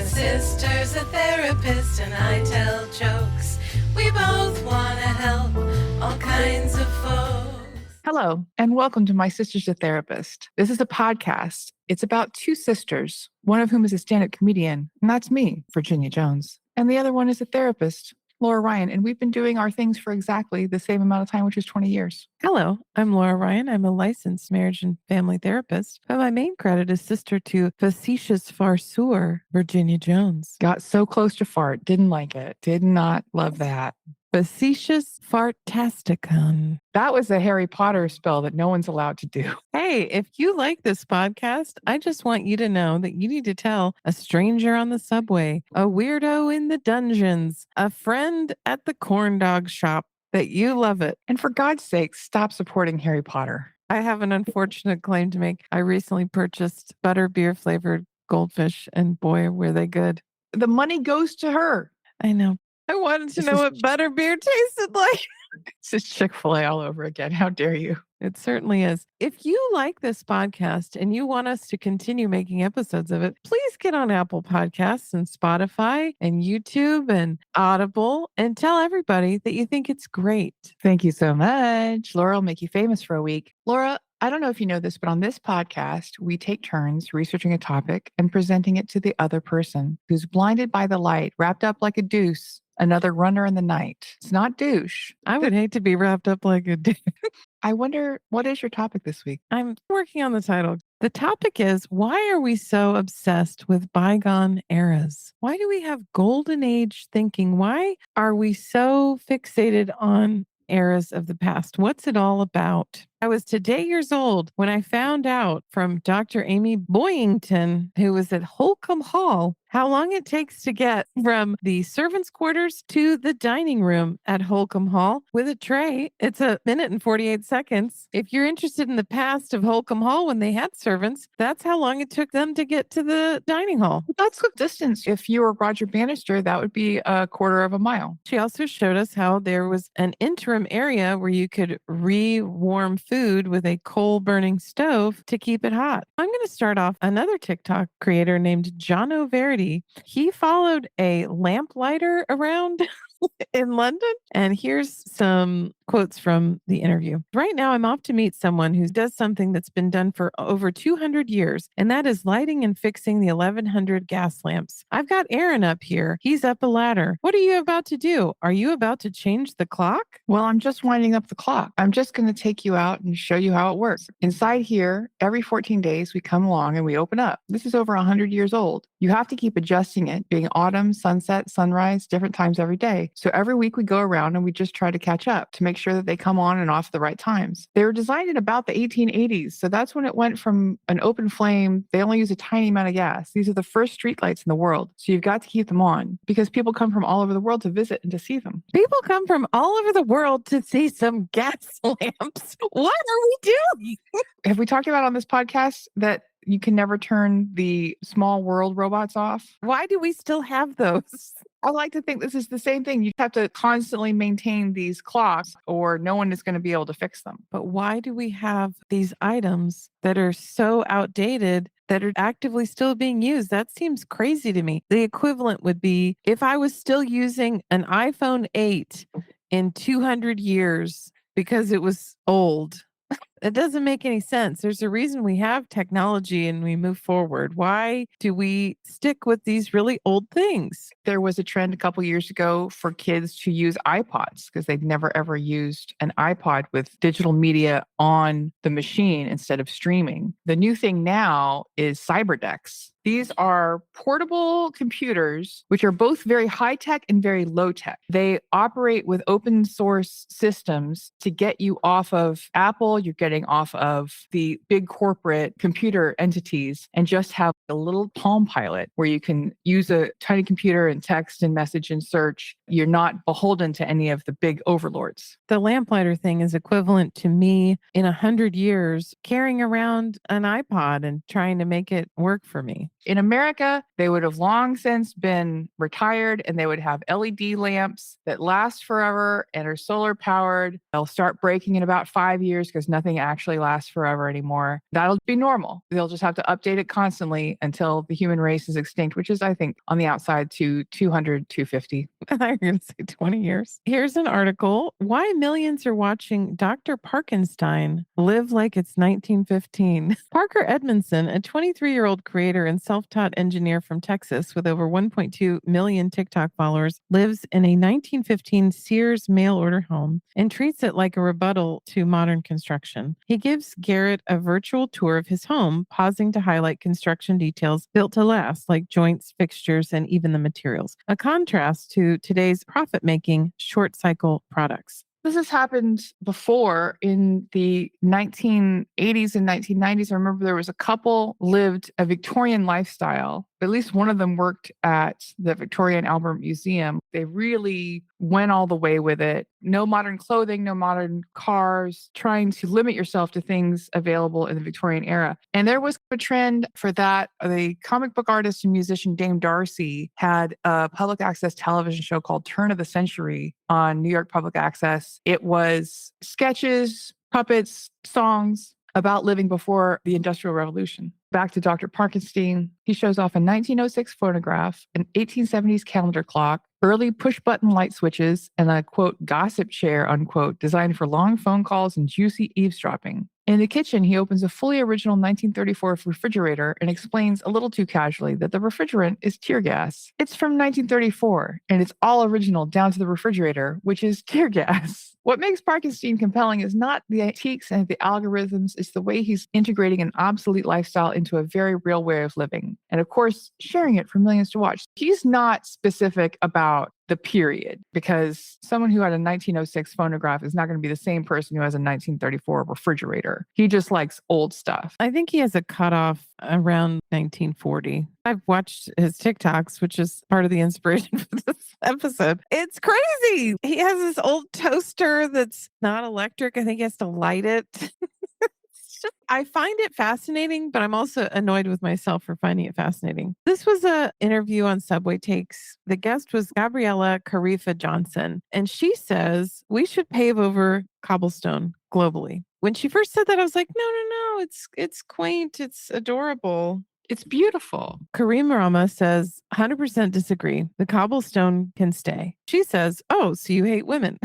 sister's a therapist and I tell jokes. We both want to help all kinds of folks. Hello, and welcome to My Sister's a Therapist. This is a podcast. It's about two sisters, one of whom is a stand-up comedian, and that's me, Virginia Jones. And the other one is a therapist, Laura Ryan, and we've been doing our things for exactly the same amount of time, which is 20 years. Hello, I'm Laura Ryan. I'm a licensed marriage and family therapist, but my main credit is sister to facetious farceur, Virginia Jones. Got so close to fart, didn't like it, did not love that. Facetious fartasticon. That was a Harry Potter spell that no one's allowed to do. Hey, if you like this podcast, I just want you to know that you need to tell a stranger on the subway, a weirdo in the dungeons, a friend at the corn dog shop that you love it. And for God's sake, stop supporting Harry Potter. I have an unfortunate claim to make. I recently purchased butterbeer flavored goldfish, and boy, were they good. The money goes to her. I know. I wanted to know what butterbeer tasted like. It's just Chick-fil-A all over again. How dare you? It certainly is. If you like this podcast and you want us to continue making episodes of it, please get on Apple Podcasts and Spotify and YouTube and Audible and tell everybody that you think it's great. Thank you so much. Laura will make you famous for a week. Laura, I don't know if you know this, but on this podcast, we take turns researching a topic and presenting it to the other person who's blinded by the light, wrapped up like a deuce, another runner in the night. It's not douche. I would hate to be wrapped up like a douche. I wonder, what is your topic this week? I'm working on the title. The topic is, why are we so obsessed with bygone eras? Why do we have golden age thinking? Why are we so fixated on eras of the past? What's it all about? I was today years old when I found out from Dr. Amy Boyington, who was at Holcomb Hall, how long it takes to get from the servants' quarters to the dining room at Holcomb Hall with a tray. It's 1 minute and 48 seconds. If you're interested in the past of Holcomb Hall when they had servants, that's how long it took them to get to the dining hall. That's the distance. If you were Roger Bannister, that would be 1/4 of a mile. She also showed us how there was an interim area where you could re-warm food with a coal burning stove to keep it hot. I'm going to start off another TikTok creator named Johno Verity. He followed a lamplighter around in London. And here's some quotes from the interview. Right now, I'm off to meet someone who does something that's been done for over 200 years, and that is lighting and fixing the 1100 gas lamps. I've got Aaron up here. He's up a ladder. What are you about to do? Are you about to change the clock? Well, I'm just winding up the clock. I'm just going to take you out and show you how it works. Inside here, every 14 days, we come along and we open up. This is over 100 years old. You have to keep adjusting it, being autumn, sunset, sunrise, different times every day. So every week we go around and we just try to catch up to make sure that they come on and off at the right times. They were designed in about the 1880s. So that's when it went from an open flame. They only use a tiny amount of gas. These are the first streetlights in the world. So you've got to keep them on because people come from all over the world to visit and to see them. People come from all over the world to see some gas lamps. What are we doing? Have we talked about on this podcast that you can never turn the small world robots off? Why do we still have those? I like to think this is the same thing. You have to constantly maintain these clocks or no one is going to be able to fix them. But why do we have these items that are so outdated that are actively still being used? That seems crazy to me. The equivalent would be if I was still using an iPhone 8 in 200 years because it was old. It doesn't make any sense. There's a reason we have technology and we move forward. Why do we stick with these really old things? There was a trend a couple years ago for kids to use iPods because they'd never ever used an iPod with digital media on the machine instead of streaming. The new thing now is cyberdecks. These are portable computers, which are both very high tech and very low tech. They operate with open source systems to get you off of Apple. You're getting off of the big corporate computer entities and just have a little Palm Pilot where you can use a tiny computer and text and message and search. You're not beholden to any of the big overlords. The Lamplighter thing is equivalent to me in 100 years carrying around an iPod and trying to make it work for me. In America, they would have long since been retired and they would have LED lamps that last forever and are solar powered. They'll start breaking in about 5 years because nothing actually lasts forever anymore. That'll be normal. They'll just have to update it constantly until the human race is extinct, which is, I think, on the outside to 200, 250. I thought you were going to say 20 years. Here's an article. Why millions are watching Dr. Parkinstine live like it's 1915. Parker Edmondson, a 23-year-old creator and self-taught engineer from Texas with over 1.2 million TikTok followers, lives in a 1915 Sears mail order home and treats it like a rebuttal to modern construction. He gives Garrett a virtual tour of his home, pausing to highlight construction details built to last, like joints, fixtures, and even the materials. A contrast to today's profit-making short-cycle products. This has happened before in the 1980s and 1990s. I remember there was a couple lived a Victorian lifestyle. At least one of them worked at the Victoria and Albert Museum. They really went all the way with it. No modern clothing, no modern cars, trying to limit yourself to things available in the Victorian era. And there was a trend for that. The comic book artist and musician Dame Darcy had a public access television show called Turn of the Century on New York Public Access. It was sketches, puppets, songs about living before the Industrial Revolution. Back to Dr. Parkinstein, he shows off a 1906 phonograph, an 1870s calendar clock, early push-button light switches, and a, quote, gossip chair, unquote, designed for long phone calls and juicy eavesdropping. In the kitchen, he opens a fully original 1934 refrigerator and explains a little too casually that the refrigerant is tear gas. It's from 1934, and it's all original down to the refrigerator, which is tear gas. What makes Parkinstein compelling is not the antiques and the algorithms, it's the way he's integrating an obsolete lifestyle into a very real way of living. And of course, sharing it for millions to watch. He's not specific about the period, because someone who had a 1906 phonograph is not going to be the same person who has a 1934 refrigerator. He just likes old stuff. I think he has a cutoff around 1940. I've watched his TikToks, which is part of the inspiration for this episode. It's crazy. He has this old toaster that's not electric. I think he has to light it. I find it fascinating, but I'm also annoyed with myself for finding it fascinating. This was an interview on Subway Takes. The guest was Gabriella Karefa Johnson, and she says we should pave over cobblestone globally. When she first said that, I was like, no, it's quaint, it's adorable. It's beautiful. Kareem Rama says, 100% disagree. The cobblestone can stay. She says, oh, so you hate women.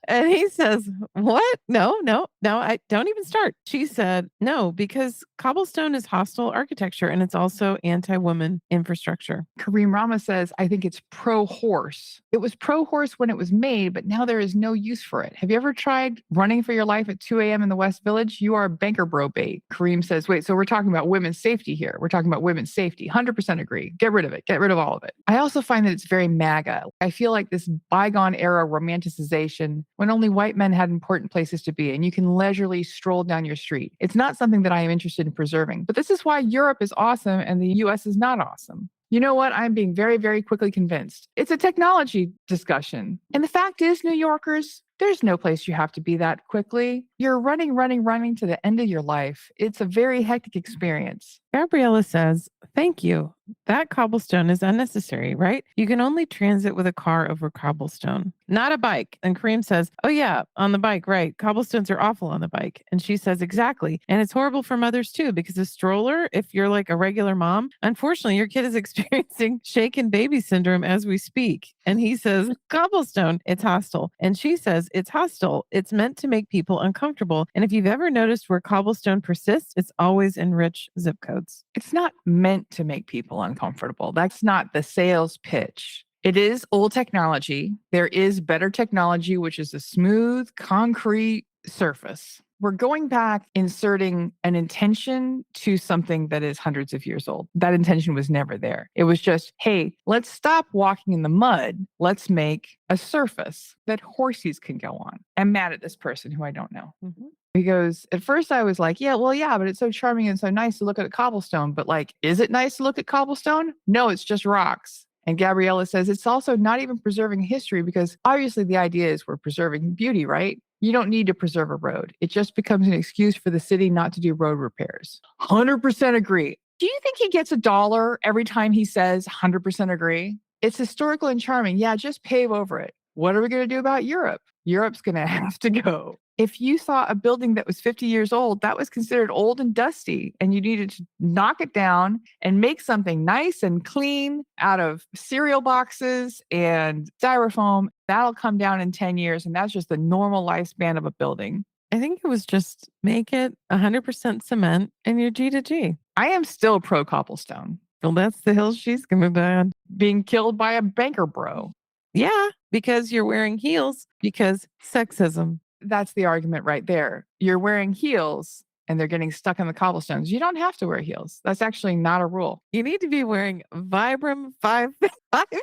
And he says, what? No, I don't even start. She said, no, because cobblestone is hostile architecture and it's also anti-woman infrastructure. Kareem Rama says, I think it's pro-horse. It was pro-horse when it was made, but now there is no use for it. Have you ever tried running for your life at 2 a.m. in the West Village? You are banker bro bait. Kareem says, wait, so we're talking about women's safety here. We're talking about women's safety. 100% agree. Get rid of it. Get rid of all of it. I also find that it's very MAGA. I feel like this bygone era romanticization when only white men had important places to be and you can leisurely stroll down your street. It's not something that I am interested in preserving. But this is why Europe is awesome and the US is not awesome. You know what? I'm being very, very quickly convinced. It's a technology discussion. And the fact is, New Yorkers, there's no place you have to be that quickly. You're running to the end of your life. It's a very hectic experience. Gabriella says, thank you. That cobblestone is unnecessary, right? You can only transit with a car over cobblestone, not a bike. And Kareem says, oh yeah, on the bike, right. Cobblestones are awful on the bike. And she says, exactly. And it's horrible for mothers too, because a stroller, if you're like a regular mom, unfortunately, your kid is experiencing shaken baby syndrome as we speak. And he says, cobblestone, it's hostile. And she says, it's hostile. It's meant to make people uncomfortable. And if you've ever noticed where cobblestone persists, it's always in rich zip codes. It's not meant to make people uncomfortable. That's not the sales pitch. It is old technology. There is better technology, which is a smooth, concrete surface. We're going back, inserting an intention to something that is hundreds of years old. That intention was never there. It was just, hey, let's stop walking in the mud. Let's make a surface that horses can go on. I'm mad at this person who I don't know. Mm-hmm. He goes, at first I was like, yeah, but it's so charming and so nice to look at a cobblestone. But like, is it nice to look at cobblestone? No, it's just rocks. And Gabriella says it's also not even preserving history, because obviously the idea is we're preserving beauty, right? You don't need to preserve a road. It just becomes an excuse for the city not to do road repairs. 100% agree. Do you think he gets $1 every time he says 100% agree? It's historical and charming. Yeah, just pave over it. What are we going to do about Europe? Europe's going to have to go. If you saw a building that was 50 years old, that was considered old and dusty, and you needed to knock it down and make something nice and clean out of cereal boxes and styrofoam, that'll come down in 10 years. And that's just the normal lifespan of a building. I think it was just make it 100% cement and you're G to G. I am still pro cobblestone. Well, that's the hill she's going to die on. Being killed by a banker bro. Yeah, because you're wearing heels, because sexism. That's the argument right there. You're wearing heels and they're getting stuck in the cobblestones. You don't have to wear heels. That's actually not a rule. You need to be wearing Vibram 5.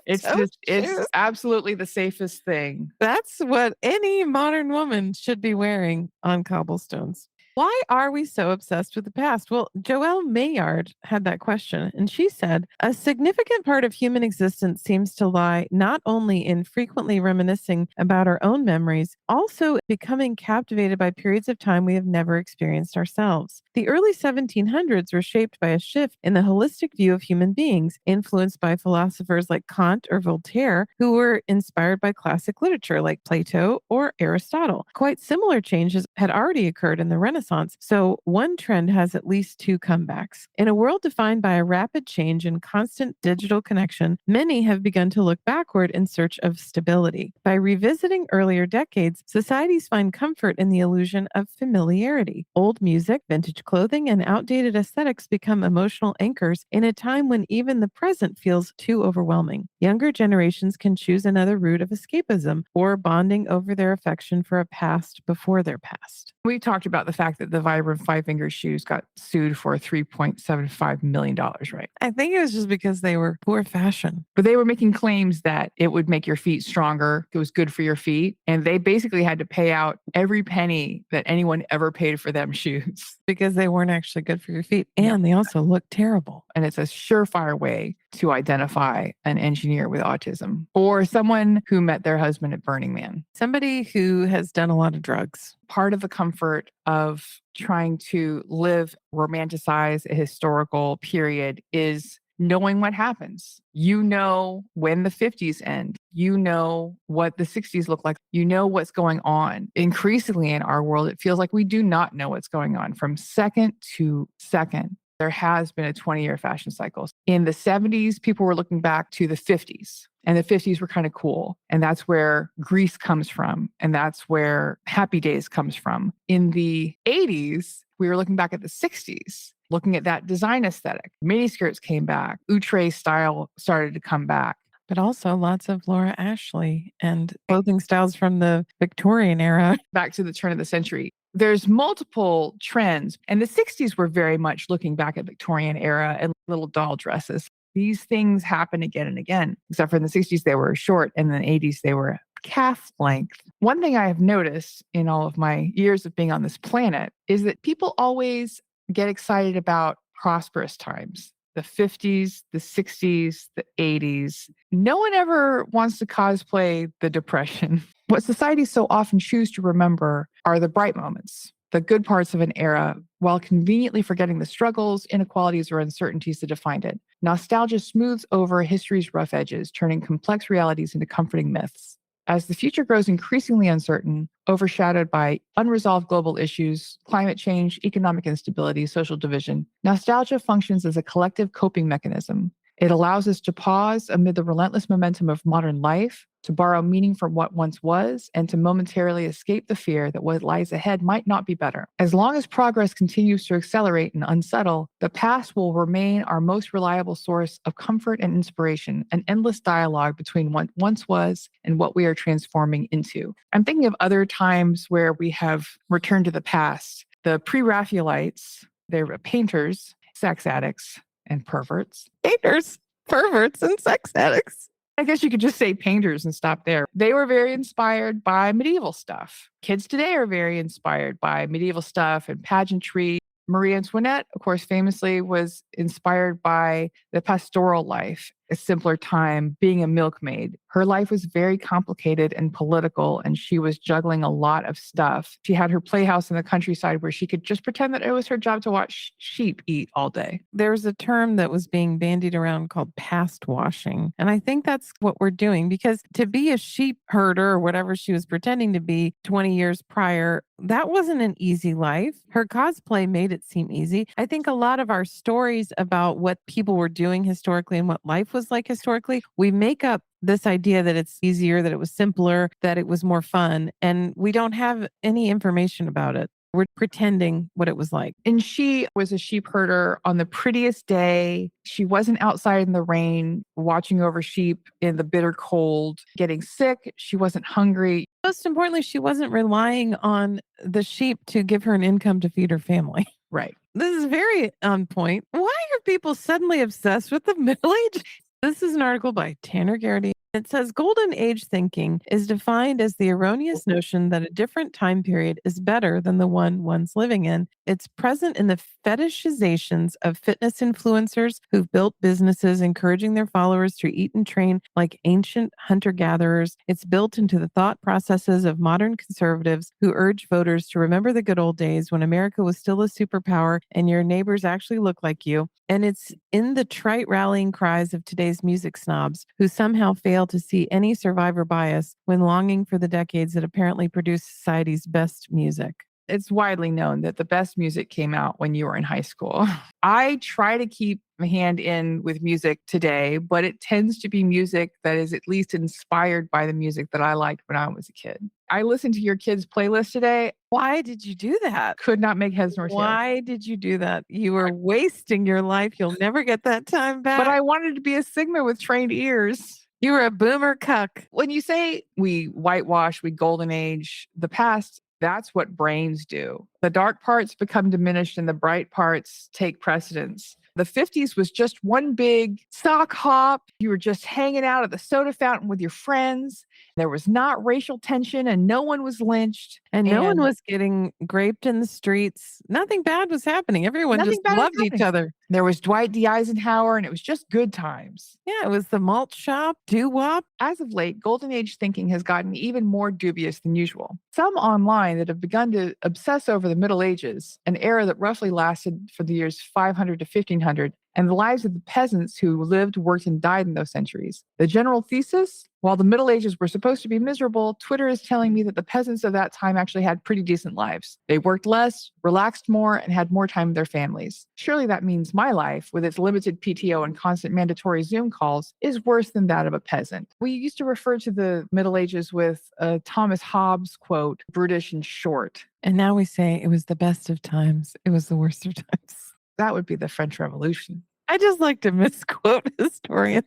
It's absolutely the safest thing. That's what any modern woman should be wearing on cobblestones. Why are we so obsessed with the past? Well, Joelle Maillard had that question, and she said, a significant part of human existence seems to lie not only in frequently reminiscing about our own memories, also becoming captivated by periods of time we have never experienced ourselves. The early 1700s were shaped by a shift in the holistic view of human beings, influenced by philosophers like Kant or Voltaire, who were inspired by classic literature like Plato or Aristotle. Quite similar changes had already occurred in the Renaissance. So one trend has at least two comebacks. In a world defined by a rapid change and constant digital connection, many have begun to look backward in search of stability. By revisiting earlier decades, societies find comfort in the illusion of familiarity. Old music, vintage clothing, and outdated aesthetics become emotional anchors in a time when even the present feels too overwhelming. Younger generations can choose another route of escapism or bonding over their affection for a past before their past. We talked about the fact that the Vibram Five Finger shoes got sued for $3.75 million, right? I think it was just because they were poor fashion. But they were making claims that it would make your feet stronger. It was good for your feet. And they basically had to pay out every penny that anyone ever paid for them shoes. Because they weren't actually good for your feet. And they also look terrible. And it's a surefire way to identify an engineer with autism or someone who met their husband at Burning Man. Somebody who has done a lot of drugs. Part of the comfort of trying to romanticize a historical period is knowing what happens. You know when the 50s end. You know what the 60s look like. You know what's going on. Increasingly in our world, it feels like we do not know what's going on from second to second. There has been a 20-year fashion cycle. In the 70s, people were looking back to the 50s, and the 50s were kind of cool. And that's where Grease comes from. And that's where Happy Days comes from. In the 80s, we were looking back at the 60s, looking at that design aesthetic. Miniskirts came back. Outre style started to come back. But also lots of Laura Ashley and clothing styles from the Victorian era. Back to the turn of the century. There's multiple trends. And the 60s were very much looking back at Victorian era and little doll dresses. These things happen again and again, except for in the 60s, they were short, and in the 80s, they were calf length. One thing I have noticed in all of my years of being on this planet is that people always get excited about prosperous times. The 50s, the 60s, the 80s. No one ever wants to cosplay the Depression. What societies so often choose to remember are the bright moments, the good parts of an era, while conveniently forgetting the struggles, inequalities, or uncertainties that defined it. Nostalgia smooths over history's rough edges, turning complex realities into comforting myths. As the future grows increasingly uncertain, overshadowed by unresolved global issues, climate change, economic instability, social division, nostalgia functions as a collective coping mechanism. It allows us to pause amid the relentless momentum of modern life, to borrow meaning from what once was, and to momentarily escape the fear that what lies ahead might not be better. As long as progress continues to accelerate and unsettle, the past will remain our most reliable source of comfort and inspiration, an endless dialogue between what once was and what we are transforming into. I'm thinking of other times where we have returned to the past. The pre-Raphaelites, they were painters, sex addicts, and perverts. Painters, perverts, and sex addicts. I guess you could just say painters and stop there. They were very inspired by medieval stuff. Kids today are very inspired by medieval stuff and pageantry. Marie Antoinette, of course, famously was inspired by the pastoral life. a simpler time being a milkmaid. Her life was very complicated and political, and she was juggling a lot of stuff. She had her playhouse in the countryside where she could just pretend that it was her job to watch sheep eat all day. There's a term that was being bandied around called past washing. And I think that's what we're doing, because to be a sheep herder or whatever she was pretending to be 20 years prior, that wasn't an easy life. Her cosplay made it seem easy. I think a lot of our stories about what people were doing historically and what life was like historically, we make up this idea that it's easier, that it was simpler, that it was more fun, and we don't have any information about it. We're pretending what it was like. And she was a sheep herder on the prettiest day. She wasn't outside in the rain, watching over sheep in the bitter cold, getting sick. She wasn't hungry. Most importantly, she wasn't relying on the sheep to give her an income to feed her family. Right. This is very on point. Why are people suddenly obsessed with the Middle Ages? This is an article by Tanner Garrity. It says Golden Age thinking is defined as the erroneous notion that a different time period is better than the one one's living in. It's present in the fetishizations of fitness influencers who've built businesses encouraging their followers to eat and train like ancient hunter-gatherers. It's built into the thought processes of modern conservatives who urge voters to remember the good old days when America was still a superpower and your neighbors actually look like you. And it's in the trite rallying cries of today's music snobs who somehow fail to see any survivor bias when longing for the decades that apparently produced society's best music. It's widely known that the best music came out when you were in high school. I try to keep my hand in with music today, but it tends to be music that is at least inspired by the music that I liked when I was a kid. I listened to your kids' playlist today. Why did you do that? Could not make heads nor tails. Why did you do that? You were wasting your life. You'll never get that time back. But I wanted to be a Sigma with trained ears. You were a boomer cuck. When you say we whitewash, we golden age the past, that's what brains do. The dark parts become diminished and the bright parts take precedence. The 50s was just one big sock hop. You were just hanging out at the soda fountain with your friends. There was not racial tension and no one was lynched. And no one was getting graped in the streets. Nothing bad was happening. Everyone just loved each other. There was Dwight D. Eisenhower and it was just good times. Yeah, it was the malt shop, doo-wop. As of late, Golden Age thinking has gotten even more dubious than usual. Some online that have begun to obsess over the Middle Ages, an era that roughly lasted for the years 500 to 1500, and the lives of the peasants who lived, worked, and died in those centuries. The general thesis? While the Middle Ages were supposed to be miserable, Twitter is telling me that the peasants of that time actually had pretty decent lives. They worked less, relaxed more, and had more time with their families. Surely that means my life, with its limited PTO and constant mandatory Zoom calls, is worse than that of a peasant. We used to refer to the Middle Ages with a Thomas Hobbes quote, brutish and short. And now we say it was the best of times. It was the worst of times. That would be the French Revolution. I just like to misquote historians.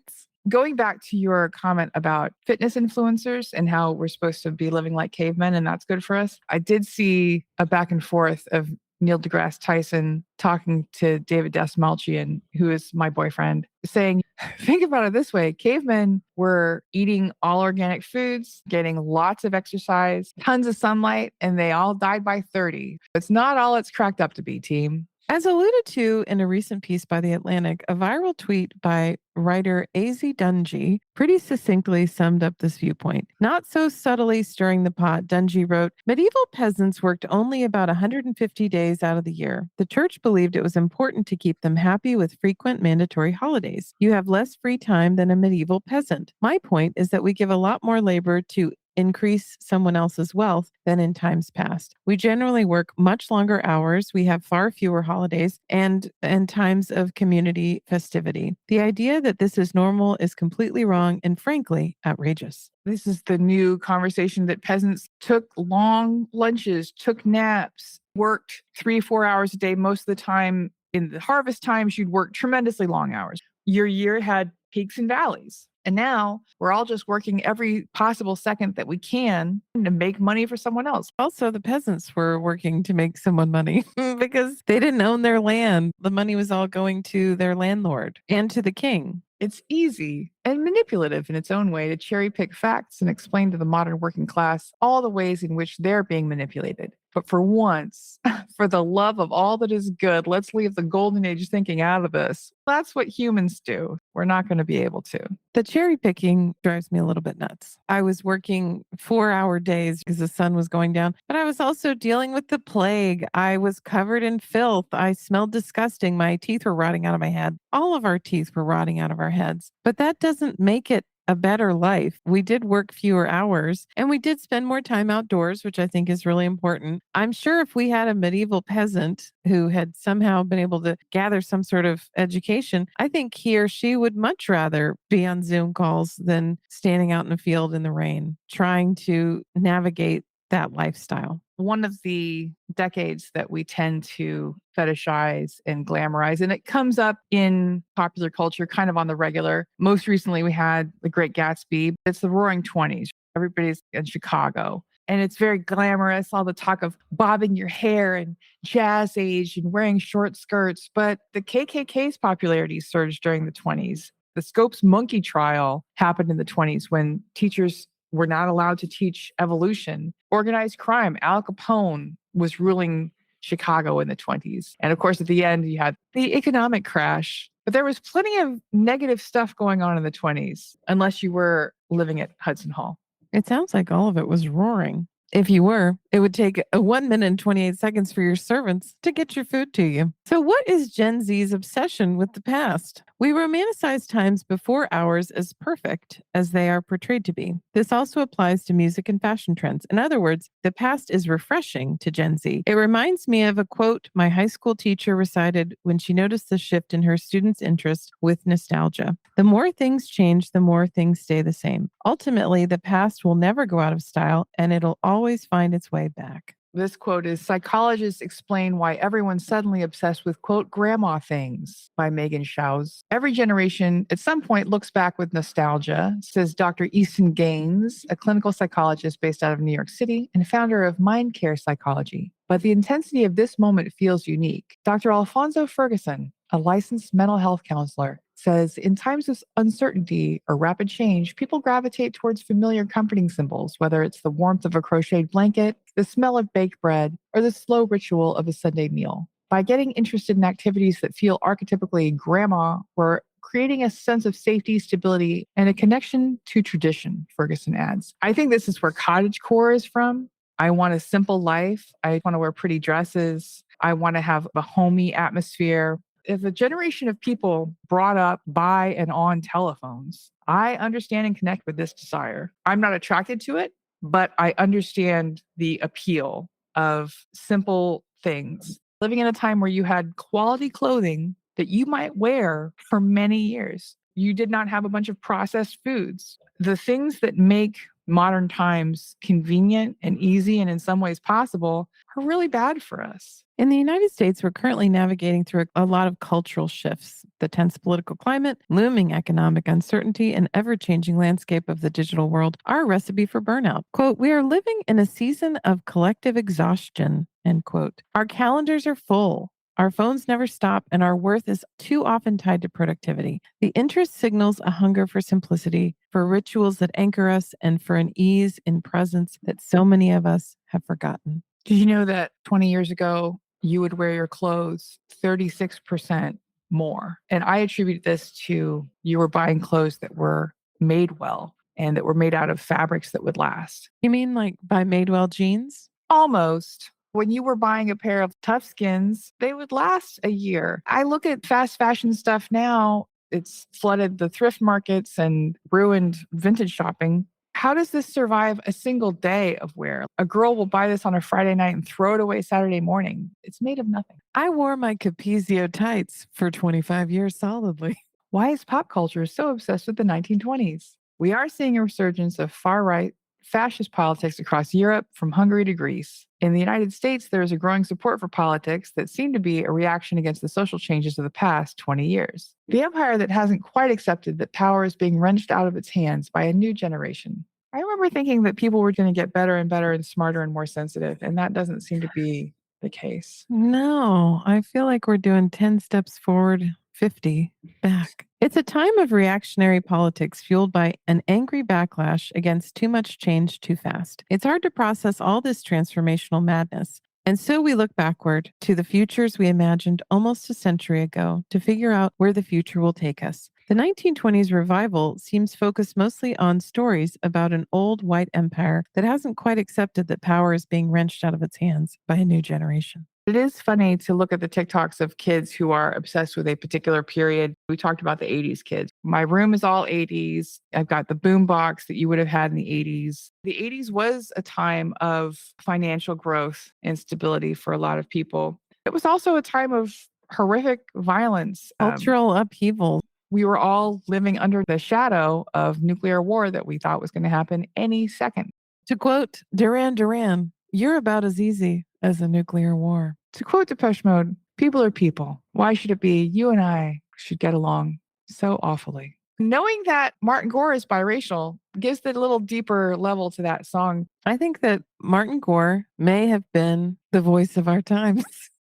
Going back to your comment about fitness influencers and how we're supposed to be living like cavemen and that's good for us, I did see a back and forth of Neil deGrasse Tyson talking to David Dastmalchian, who is my boyfriend, saying, think about it this way. Cavemen were eating all organic foods, getting lots of exercise, tons of sunlight, and they all died by 30. It's not all it's cracked up to be, team. As alluded to in a recent piece by The Atlantic, a viral tweet by writer A.Z. Dungy pretty succinctly summed up this viewpoint. Not so subtly stirring the pot, Dungy wrote, medieval peasants worked only about 150 days out of the year. The church believed it was important to keep them happy with frequent mandatory holidays. You have less free time than a medieval peasant. My point is that we give a lot more labor to increase someone else's wealth than in times past. We generally work much longer hours. We have far fewer holidays and times of community festivity. The idea that this is normal is completely wrong and frankly outrageous. This is the new conversation that peasants took long lunches, took naps, worked 3-4 hours a day. Most of the time in the harvest times, you'd work tremendously long hours. Your year had peaks and valleys. And now we're all just working every possible second that we can to make money for someone else. Also, the peasants were working to make someone money because they didn't own their land. The money was all going to their landlord and to the king. It's easy and manipulative in its own way to cherry pick facts and explain to the modern working class all the ways in which they're being manipulated. But for once, for the love of all that is good, let's leave the golden age thinking out of this. That's what humans do. We're not going to be able to. The cherry picking drives me a little bit nuts. I was working 4-hour days because the sun was going down, but I was also dealing with the plague. I was covered in filth. I smelled disgusting. My teeth were rotting out of my head. All of our teeth were rotting out of our heads. But that doesn't make it a better life. We did work fewer hours and we did spend more time outdoors, which I think is really important. I'm sure if we had a medieval peasant who had somehow been able to gather some sort of education, I think he or she would much rather be on Zoom calls than standing out in the field in the rain, trying to navigate that lifestyle. One of the decades that we tend to fetishize and glamorize, and it comes up in popular culture kind of on the regular. Most recently, we had The Great Gatsby. It's the Roaring 20s. Everybody's in Chicago. And it's very glamorous, all the talk of bobbing your hair and jazz age and wearing short skirts. But the KKK's popularity surged during the 20s. The Scopes monkey trial happened in the 20s when teachers were not allowed to teach evolution. Organized crime, Al Capone was ruling Chicago in the 20s. And of course, at the end, you had the economic crash. But there was plenty of negative stuff going on in the 20s, unless you were living at Hudson Hall. It sounds like all of it was roaring. If you were, it would take 1 minute and 28 seconds for your servants to get your food to you. So what is Gen Z's obsession with the past? We romanticize times before ours as perfect as they are portrayed to be. This also applies to music and fashion trends. In other words, the past is refreshing to Gen Z. It reminds me of a quote my high school teacher recited when she noticed the shift in her students' interest with nostalgia. The more things change, the more things stay the same. Ultimately, the past will never go out of style and it'll always find its way back. This quote is Psychologists Explain Why Everyone's Suddenly Obsessed with, quote, grandma things by Meghan Shouse. Every generation at some point looks back with nostalgia, says Dr. Easton Gaines, a clinical psychologist based out of New York City and founder of Mind Care Psychology. But the intensity of this moment feels unique. Dr. Alfonso Ferguson, a licensed mental health counselor, says in times of uncertainty or rapid change, people gravitate towards familiar comforting symbols, whether it's the warmth of a crocheted blanket, the smell of baked bread, or the slow ritual of a Sunday meal. By getting interested in activities that feel archetypically grandma, we're creating a sense of safety, stability, and a connection to tradition, Ferguson adds. I think this is where cottagecore is from. I want a simple life. I want to wear pretty dresses. I want to have a homey atmosphere. If a generation of people brought up by and on telephones, I understand and connect with this desire. I'm not attracted to it, but I understand the appeal of simple things. Living in a time where you had quality clothing that you might wear for many years. You did not have a bunch of processed foods. The things that make modern times convenient and easy and in some ways possible are really bad for us. In the United States, we're currently navigating through a lot of cultural shifts. The tense political climate, looming economic uncertainty, and ever-changing landscape of the digital world are a recipe for burnout. Quote, we are living in a season of collective exhaustion, end quote. Our calendars are full. Our phones never stop, and our worth is too often tied to productivity. The interest signals a hunger for simplicity, for rituals that anchor us, and for an ease in presence that so many of us have forgotten. Did you know that 20 years ago, you would wear your clothes 36% more? And I attribute this to you were buying clothes that were made well and that were made out of fabrics that would last. You mean like by Madewell jeans? Almost. When you were buying a pair of Tough Skins, they would last a year. I look at fast fashion stuff now. It's flooded the thrift markets and ruined vintage shopping. How does this survive a single day of wear? A girl will buy this on a Friday night and throw it away Saturday morning. It's made of nothing. I wore my Capezio tights for 25 years solidly. Why is pop culture so obsessed with the 1920s? We are seeing a resurgence of far-right fascist politics across Europe, from Hungary to Greece. In the United States, there is a growing support for politics that seem to be a reaction against the social changes of the past 20 years. The empire that hasn't quite accepted that power is being wrenched out of its hands by a new generation. I remember thinking that people were going to get better and better and smarter and more sensitive, and that doesn't seem to be the case. No, I feel like we're doing 10 steps forward 50 back. It's a time of reactionary politics fueled by an angry backlash against too much change too fast. It's hard to process all this transformational madness. And so we look backward to the futures we imagined almost a century ago to figure out where the future will take us. The 1920s revival seems focused mostly on stories about an old white empire that hasn't quite accepted that power is being wrenched out of its hands by a new generation. It is funny to look at the TikToks of kids who are obsessed with a particular period. We talked about the 80s kids. My room is all 80s. I've got the boom box that you would have had in the 80s. The 80s was a time of financial growth and stability for a lot of people. It was also a time of horrific violence. Cultural upheaval. We were all living under the shadow of nuclear war that we thought was going to happen any second. To quote Duran Duran, "You're about as easy as a nuclear war." To quote Depeche Mode, people are people. Why should it be you and I should get along so awfully? Knowing that Martin Gore is biracial gives the little deeper level to that song. I think that Martin Gore may have been the voice of our times.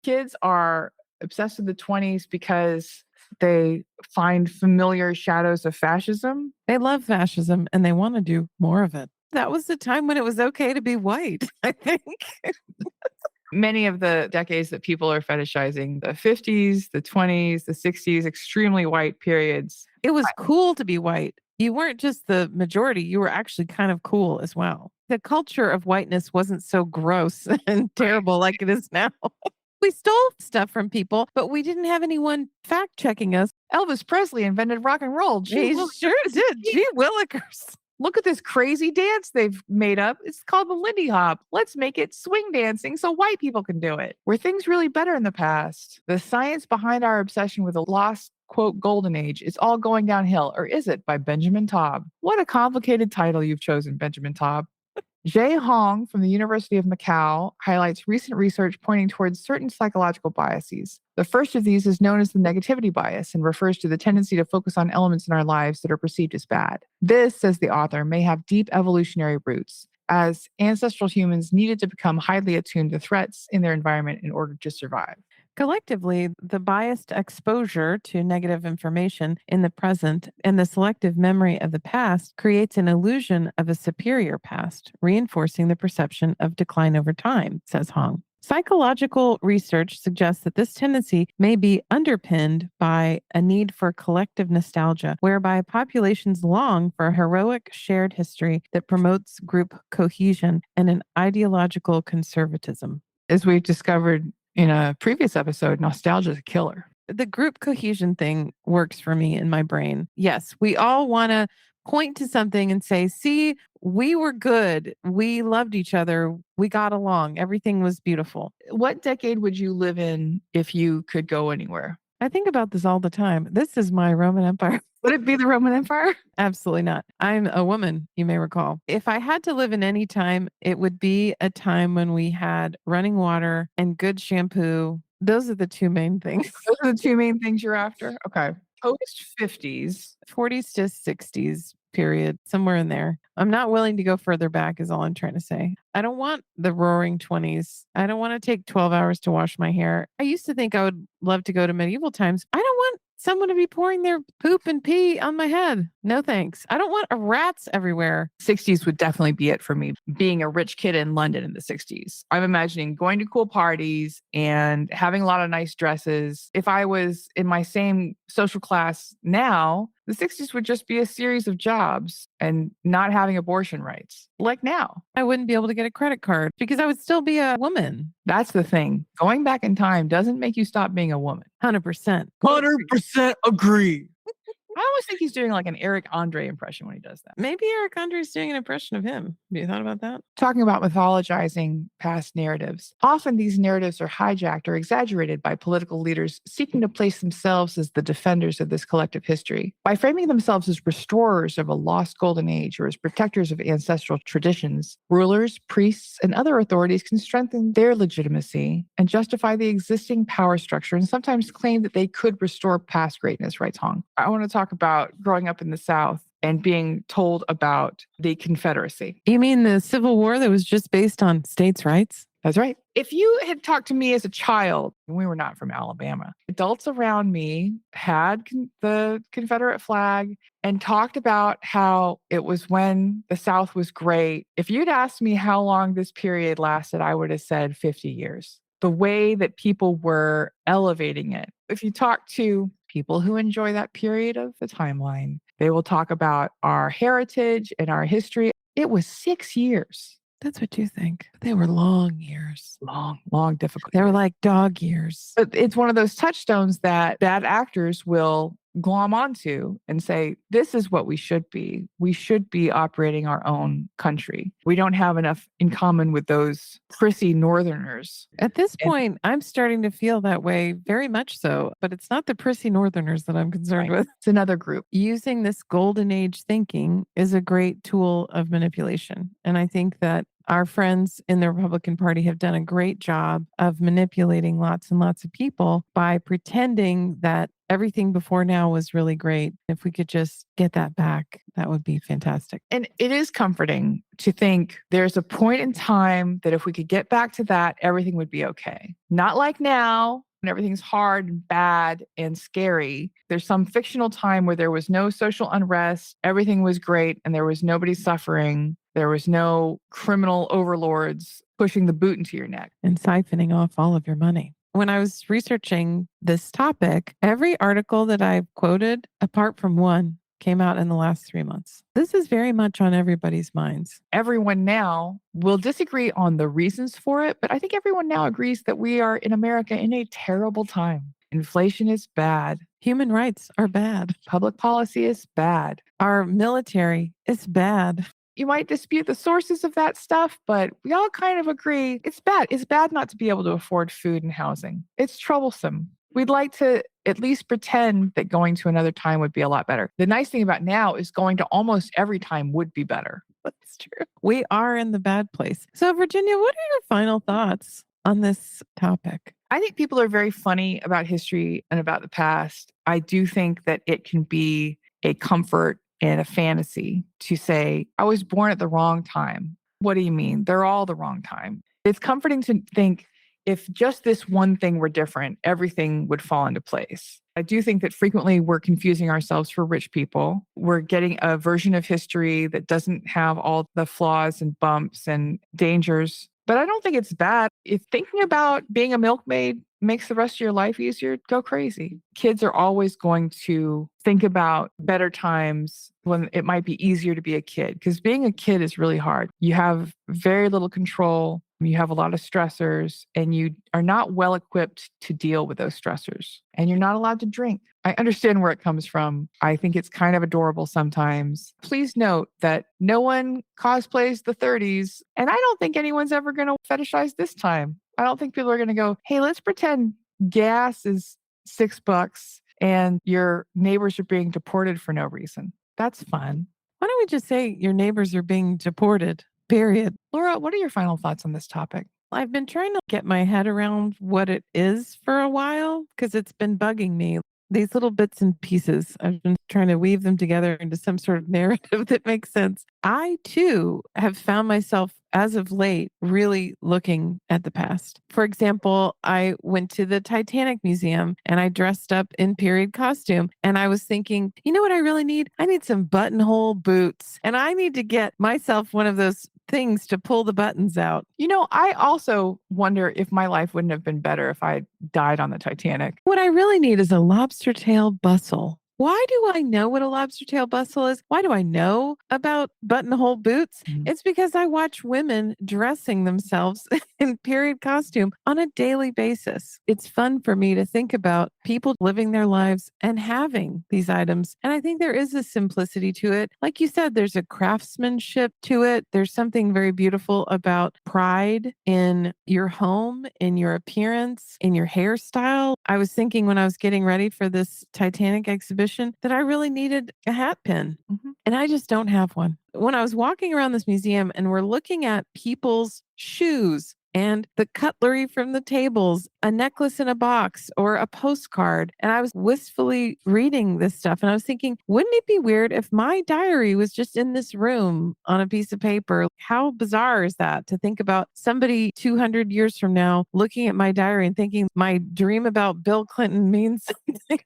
Kids are obsessed with the 20s because they find familiar shadows of fascism. They love fascism and they want to do more of it. That was the time when it was okay to be white, I think. Many of the decades that people are fetishizing, the 50s, the 20s, the 60s, extremely white periods. It was cool to be white. You weren't just the majority, you were actually kind of cool as well. The culture of whiteness wasn't so gross and terrible like it is now. We stole stuff from people, but we didn't have anyone fact checking us. Elvis Presley invented rock and roll. He sure did. Gee Willikers. Look at this crazy dance they've made up. It's called the Lindy Hop. Let's make it swing dancing so white people can do it. Were things really better in the past? The science behind our obsession with a lost, quote, golden age is all going downhill, or is it? By Benjamin Taub. What a complicated title you've chosen, Benjamin Taub. Jay Hong from the University of Macau highlights recent research pointing towards certain psychological biases. The first of these is known as the negativity bias and refers to the tendency to focus on elements in our lives that are perceived as bad. This, says the author, may have deep evolutionary roots, as ancestral humans needed to become highly attuned to threats in their environment in order to survive. Collectively, the biased exposure to negative information in the present and the selective memory of the past creates an illusion of a superior past, reinforcing the perception of decline over time, says Hong. Psychological research suggests that this tendency may be underpinned by a need for collective nostalgia, whereby populations long for a heroic shared history that promotes group cohesion and an ideological conservatism. As we've discovered in a previous episode, nostalgia is a killer. The group cohesion thing works for me in my brain. Yes, we all want to point to something and say, see, we were good. We loved each other. We got along. Everything was beautiful. What decade would you live in if you could go anywhere? I think about this all the time. This is my Roman Empire. Would it be the Roman Empire? Absolutely not. I'm a woman, you may recall. If I had to live in any time, it would be a time when we had running water and good shampoo. Those are the two main things. Those are the two main things you're after? Okay. Post 50s. 40s to 60s period, somewhere in there. I'm not willing to go further back is all I'm trying to say. I don't want the roaring 20s. I don't want to take 12 hours to wash my hair. I used to think I would love to go to medieval times. I don't want someone to be pouring their poop and pee on my head. No thanks. I don't want rats everywhere. 60s would definitely be it for me. Being a rich kid in London in the 60s. I'm imagining going to cool parties and having a lot of nice dresses. If I was in my same social class now, the 60s would just be a series of jobs and not having abortion rights, like now. I wouldn't be able to get a credit card because I would still be a woman. That's the thing. Going back in time doesn't make you stop being a woman. 100%. 100% agree. I always think he's doing like an Eric Andre impression when he does that. Maybe Eric Andre is doing an impression of him. Have you thought about that? Talking about mythologizing past narratives. Often these narratives are hijacked or exaggerated by political leaders seeking to place themselves as the defenders of this collective history. By framing themselves as restorers of a lost golden age or as protectors of ancestral traditions, rulers, priests, and other authorities can strengthen their legitimacy and justify the existing power structure and sometimes claim that they could restore past greatness, writes Hong. I want to talk about growing up in the South and being told about the Confederacy. You mean the Civil War that was just based on states' rights? That's right. If you had talked to me as a child, we were not from Alabama, adults around me had the Confederate flag and talked about how it was when the South was great. If you'd asked me how long this period lasted, I would have said 50 years. The way that people were elevating it. If you talk to people who enjoy that period of the timeline, they will talk about our heritage and our history. It was 6 years. That's what you think. They were long years. Long, difficult. They were like dog years. But it's one of those touchstones that bad actors will glom onto and say, this is what we should be. We should be operating our own country. We don't have enough in common with those prissy Northerners. At this point, I'm starting to feel that way, very much so, but it's not the prissy Northerners that I'm concerned with. It's another group. Using this golden age thinking is a great tool of manipulation. And I think that our friends in the Republican Party have done a great job of manipulating lots and lots of people by pretending that everything before now was really great. If we could just get that back, that would be fantastic. And it is comforting to think there's a point in time that if we could get back to that, everything would be okay. Not like now, when everything's hard and bad and scary. There's some fictional time where there was no social unrest, everything was great, and there was nobody suffering. There was no criminal overlords pushing the boot into your neck and siphoning off all of your money. When I was researching this topic, every article that I've quoted, apart from one, came out in the last 3 months. This is very much on everybody's minds. Everyone now will disagree on the reasons for it, but I think everyone now agrees that we are in America in a terrible time. Inflation is bad. Human rights are bad. Public policy is bad. Our military is bad. You might dispute the sources of that stuff, but we all kind of agree it's bad. It's bad not to be able to afford food and housing. It's troublesome. We'd like to at least pretend that going to another time would be a lot better. The nice thing about now is going to almost every time would be better. That's true. We are in the bad place. So, Virginia, what are your final thoughts on this topic? I think people are very funny about history and about the past. I do think that it can be a comfort and a fantasy to say, I was born at the wrong time. What do you mean? They're all the wrong time. It's comforting to think if just this one thing were different, everything would fall into place. I do think that frequently we're confusing ourselves for rich people. We're getting a version of history that doesn't have all the flaws and bumps and dangers. But I don't think it's bad. If thinking about being a milkmaid makes the rest of your life easier, go crazy. Kids are always going to think about better times when it might be easier to be a kid, because being a kid is really hard. You have very little control. You have a lot of stressors, and you are not well equipped to deal with those stressors, and you're not allowed to drink. I understand where it comes from. I think it's kind of adorable sometimes. Please note that no one cosplays the 30s, and I don't think anyone's ever going to fetishize this time. I don't think people are going to go, hey, let's pretend gas is $6 and your neighbors are being deported for no reason. That's fun. Why don't we just say your neighbors are being deported? Period. Laura, what are your final thoughts on this topic? I've been trying to get my head around what it is for a while because it's been bugging me. These little bits and pieces, I've been trying to weave them together into some sort of narrative that makes sense. I, too, have found myself, as of late, really looking at the past. For example, I went to the Titanic Museum and I dressed up in period costume. And I was thinking, you know what I really need? I need some buttonhole boots. And I need to get myself one of those things to pull the buttons out. You know, I also wonder if my life wouldn't have been better if I died on the Titanic. What I really need is a lobster tail bustle. Why do I know what a lobster tail bustle is? Why do I know about buttonhole boots? It's because I watch women dressing themselves in period costume on a daily basis. It's fun for me to think about people living their lives and having these items. And I think there is a simplicity to it. Like you said, there's a craftsmanship to it. There's something very beautiful about pride in your home, in your appearance, in your hairstyle. I was thinking when I was getting ready for this Titanic exhibition that I really needed a hat pin. And I just don't have one. When I was walking around this museum and we're looking at people's shoes, and the cutlery from the tables, a necklace in a box, or a postcard. And I was wistfully reading this stuff and I was thinking, wouldn't it be weird if my diary was just in this room on a piece of paper? How bizarre is that to think about somebody 200 years from now looking at my diary and thinking my dream about Bill Clinton means something?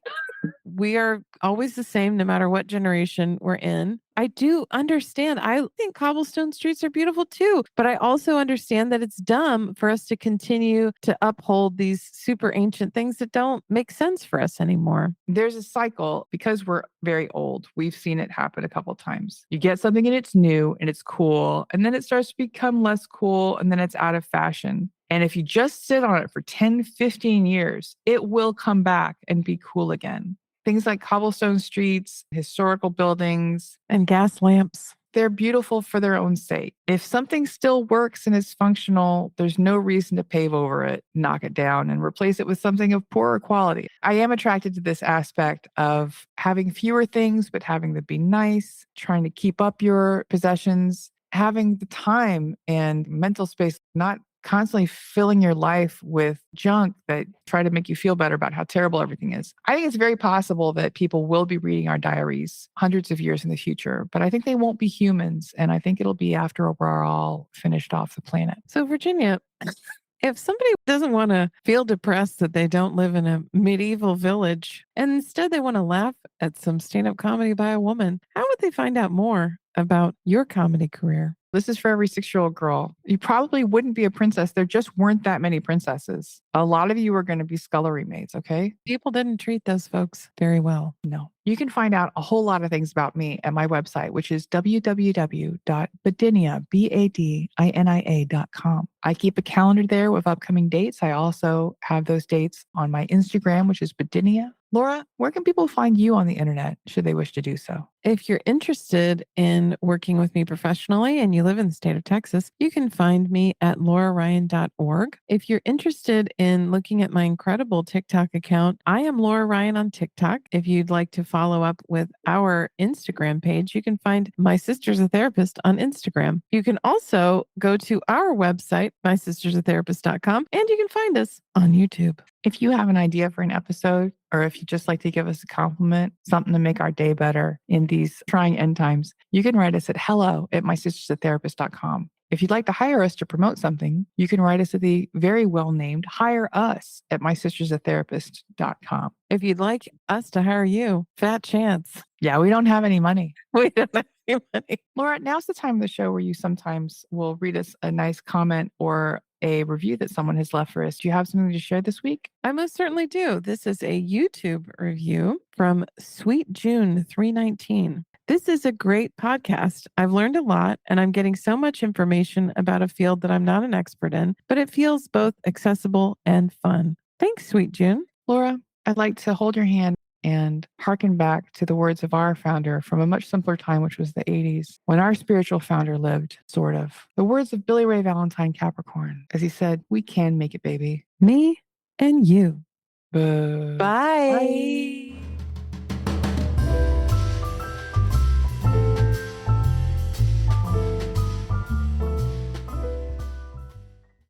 We are always the same no matter what generation we're in. I do understand. I think cobblestone streets are beautiful too, but I also understand that it's dumb for us to continue to uphold these super ancient things that don't make sense for us anymore. There's a cycle because we're very old. We've seen it happen a couple times. You get something and it's new and it's cool, and then it starts to become less cool and then it's out of fashion. And if you just sit on it for 10, 15 years, it will come back and be cool again. Things like cobblestone streets, historical buildings, and gas lamps. They're beautiful for their own sake. If something still works and is functional, there's no reason to pave over it, knock it down, and replace it with something of poorer quality. I am attracted to this aspect of having fewer things, but having them be nice, trying to keep up your possessions, having the time and mental space, not constantly filling your life with junk that try to make you feel better about how terrible everything is. I think it's very possible that people will be reading our diaries hundreds of years in the future, but I think they won't be humans. And I think it'll be after we're all finished off the planet. So, Virginia, if somebody doesn't want to feel depressed that they don't live in a medieval village and instead they want to laugh at some stand-up comedy by a woman, how would they find out more about your comedy career? This is for every 6-year-old girl. You probably wouldn't be a princess. There just weren't that many princesses. A lot of you are going to be scullery maids, okay? People didn't treat those folks very well. No. You can find out a whole lot of things about me at my website, which is www.badinia.com. I keep a calendar there with upcoming dates. I also have those dates on my Instagram, which is Badinia. Laura, where can people find you on the internet should they wish to do so? If you're interested in working with me professionally and you live in the state of Texas, you can find me at lauraryan.org. If you're interested in looking at my incredible TikTok account, I am Laura Ryan on TikTok. If you'd like to follow up with our Instagram page, you can find My Sister's a Therapist on Instagram. You can also go to our website, mysistersatherapist.com, and you can find us on YouTube. If you have an idea for an episode, or if you'd just like to give us a compliment, something to make our day better in these trying end times, you can write us at hello@mysistersatherapist.com. If you'd like to hire us to promote something, you can write us at the very well-named hire us at mysistersatherapist.com. If you'd like us to hire you, fat chance. Yeah, we don't have any money. We don't have any money. Laura, now's the time of the show where you sometimes will read us a nice comment or a review that someone has left for us. Do you have something to share this week? I most certainly do. This is a YouTube review from Sweet June 319. This is a great podcast. I've learned a lot and I'm getting so much information about a field that I'm not an expert in, but it feels both accessible and fun. Thanks, Sweet June. Laura, I'd like to hold your hand and hearken back to the words of our founder from a much simpler time, which was the 80s, when our spiritual founder lived, sort of. The words of Billy Ray Valentine Capricorn, as he said, "We can make it, baby." Me and you. Bye. Bye.